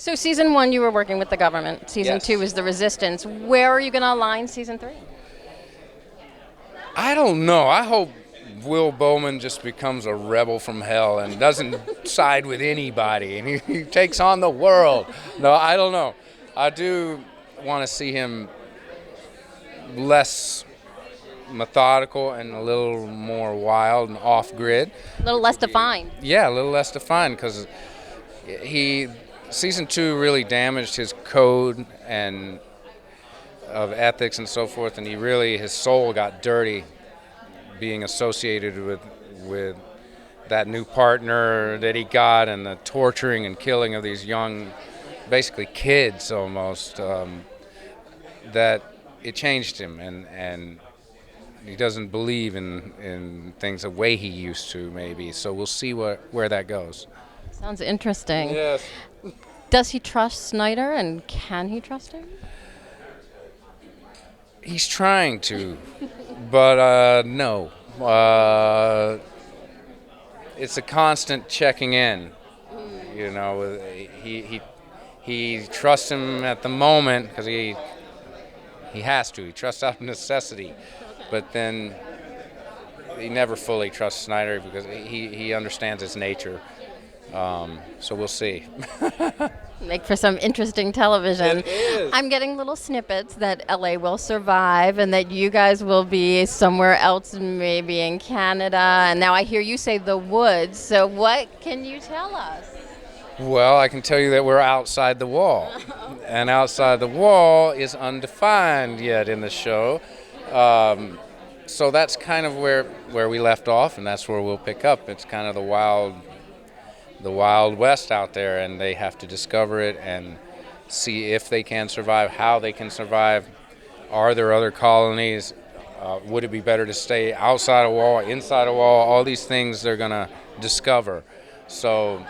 So season 1, you were working with the government. Season Yes. 2 is the resistance. Where are you going to align season 3? I don't know. I hope Will Bowman just becomes a rebel from hell and doesn't side with anybody, and he takes on the world. No, I don't know. I do want to see him less methodical and a little more wild and off-grid. A little less defined. Yeah, a little less defined, because season 2 really damaged his code and of ethics and so forth, and his soul got dirty being associated with that new partner that he got, and the torturing and killing of these young, basically kids almost, that it changed him, and he doesn't believe in things the way he used to, maybe. So we'll see where that goes. Sounds interesting. Yes. Does he trust Snyder, and can he trust him? He's trying to, but no. It's a constant checking in. You know, he trusts him at the moment because he has to. He trusts out of necessity, but then he never fully trusts Snyder because he understands his nature. So we'll see. Make for some interesting television. It is. I'm getting little snippets that LA will survive and that you guys will be somewhere else, maybe in Canada. And now I hear you say the woods. So what can you tell us? Well, I can tell you that we're outside the wall. And outside the wall is undefined yet in the show. So that's kind of where we left off, and that's where we'll pick up. It's kind of the Wild West out there, and they have to discover it and see if they can survive, how they can survive. Are there other colonies? Would it be better to stay outside a wall, inside a wall? All these things they're going to discover. So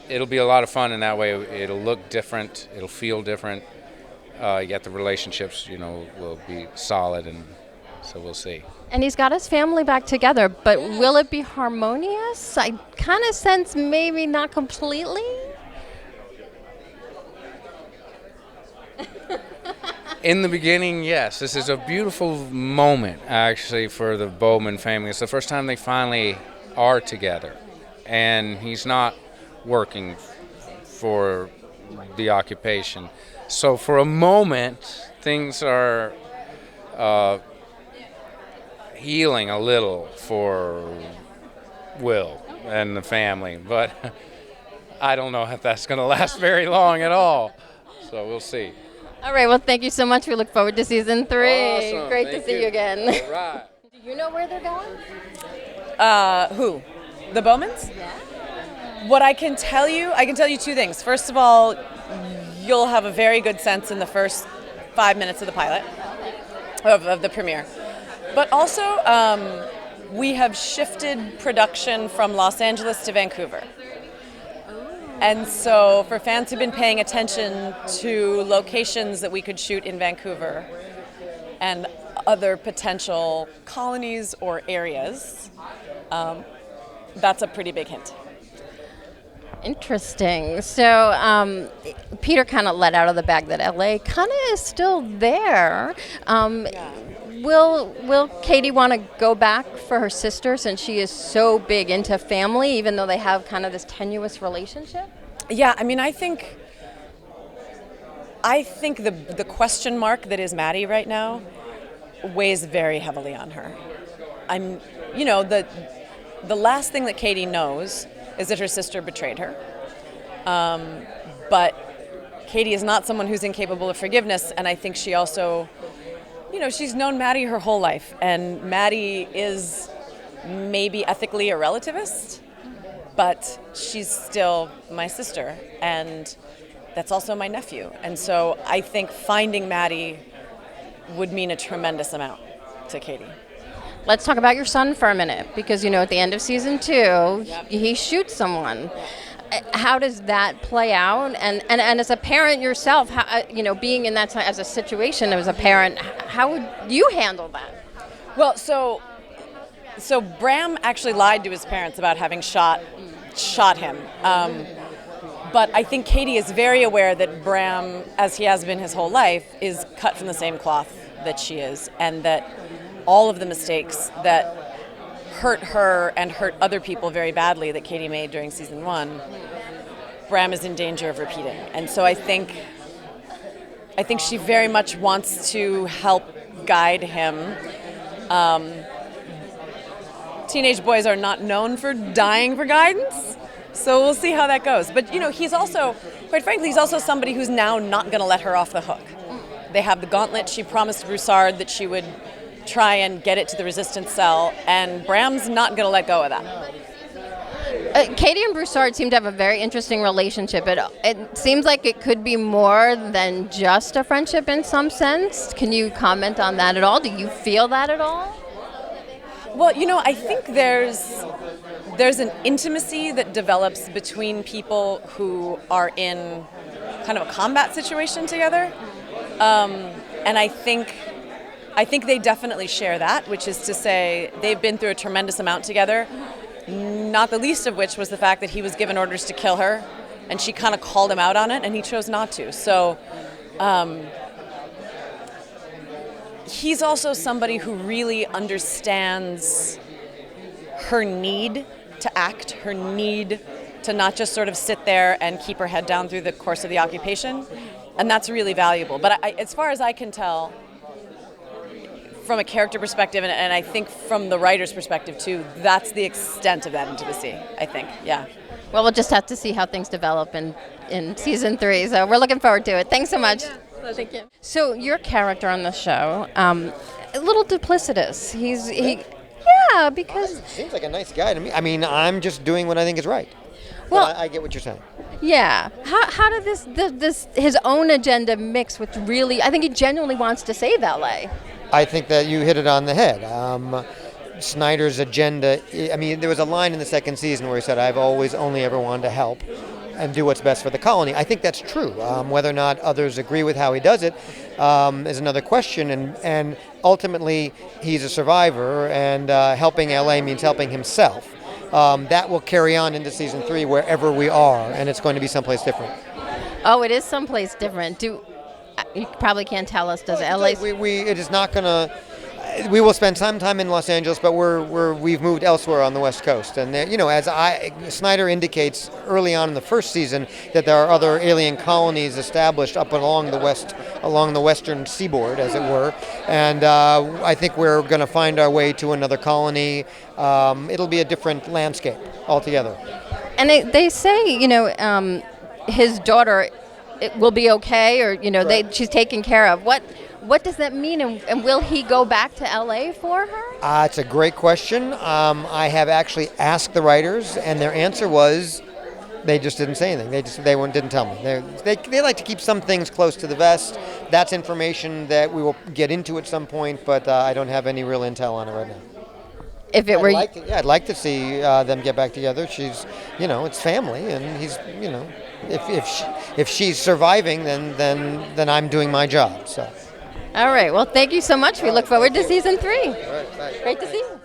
it'll be a lot of fun in that way. It'll look different. It'll feel different. Yet the relationships, will be solid, and so we'll see. And he's got his family back together, but will it be harmonious? I kind of sense maybe not completely. In the beginning, yes. This is a beautiful moment, actually, for the Bowman family. It's the first time they finally are together. And he's not working for the occupation. So for a moment, things are healing a little for Will and the family. But I don't know if that's going to last very long at all. So we'll see. All right, well, thank you so much. We look forward to season 3. Awesome. Great Thank to see you again. All right. Do you know where they're going? Who? The Bowmans? Yeah. What I can tell you 2 things. First of all, you'll have a very good sense in the first 5 minutes of the pilot, of the premiere. But also, we have shifted production from Los Angeles to Vancouver. And so for fans who've been paying attention to locations that we could shoot in Vancouver and other potential colonies or areas, that's a pretty big hint. Interesting. So Peter kind of let out of the bag that LA kind of is still there. Will Katie want to go back for her sister since she is so big into family, even though they have kind of this tenuous relationship? Yeah, I mean, I think the question mark that is Maddie right now weighs very heavily on her. The last thing that Katie knows is that her sister betrayed her. But Katie is not someone who's incapable of forgiveness, and I think she also, she's known Maddie her whole life, and Maddie is maybe ethically a relativist, but she's still my sister, and that's also my nephew. And so I think finding Maddie would mean a tremendous amount to Katie. Let's talk about your son for a minute, because, at the end of season 2, he shoots someone. How does that play out? And as a parent yourself, how, being in that as a situation as a parent, how would you handle that? Well, so Bram actually lied to his parents about having shot him. But I think Katie is very aware that Bram, as he has been his whole life, is cut from the same cloth that she is, and that all of the mistakes that hurt her and hurt other people very badly that Katie made during season 1, Bram is in danger of repeating. And so I think she very much wants to help guide him. Teenage boys are not known for dying for guidance, so we'll see how that goes. But, he's also, quite frankly, he's also somebody who's now not going to let her off the hook. They have the gauntlet. She promised Broussard that she would try and get it to the resistance cell, and Bram's not going to let go of that. Katie and Broussard seem to have a very interesting relationship. It seems like it could be more than just a friendship in some sense. Can you comment on that at all? Do you feel that at all? Well, I think there's an intimacy that develops between people who are in kind of a combat situation together. And I think they definitely share that, which is to say they've been through a tremendous amount together, not the least of which was the fact that he was given orders to kill her, and she kind of called him out on it, and he chose not to. So he's also somebody who really understands her need to act, her need to not just sort of sit there and keep her head down through the course of the occupation, and that's really valuable. But as far as I can tell, from a character perspective, and I think from the writer's perspective too, that's the extent of that intimacy, I think, yeah. Well, we'll just have to see how things develop in season 3, so we're looking forward to it. Thanks so much. Yeah. Thank you. So your character on the show, a little duplicitous. Because... Seems like a nice guy to me. I mean, I'm just doing what I think is right. Well, I get what you're saying. Yeah. How did this his own agenda mix with really, I think he genuinely wants to save LA. I think that you hit it on the head. Snyder's agenda, I mean, there was a line in the second season where he said, I've always only ever wanted to help and do what's best for the colony. I think that's true. Whether or not others agree with how he does it is another question. And ultimately, he's a survivor, and helping LA means helping himself. That will carry on into season 3 wherever we are, and it's going to be someplace different. Oh, it is someplace different. You probably can't tell us, does LA? It is not going to. We will spend some time in Los Angeles, but we've moved elsewhere on the West Coast. And as Snyder indicates early on in the first season, that there are other alien colonies established up along the western seaboard, as it were. And I think we're going to find our way to another colony. It'll be a different landscape altogether. And they say, his daughter, it will be okay, or right. She's taken care of. What does that mean, and will he go back to LA for her? It's a great question. I have actually asked the writers, and their answer was they just didn't say anything. They didn't tell me. They like to keep some things close to the vest. That's information that we will get into at some point, but I don't have any real intel on it right now. If it were, I'd like to see them get back together. She's, it's family, and he's, if she's surviving, then I'm doing my job. So. All right. Well, thank you so much. We look forward to season 3. All right, bye. Great to see you.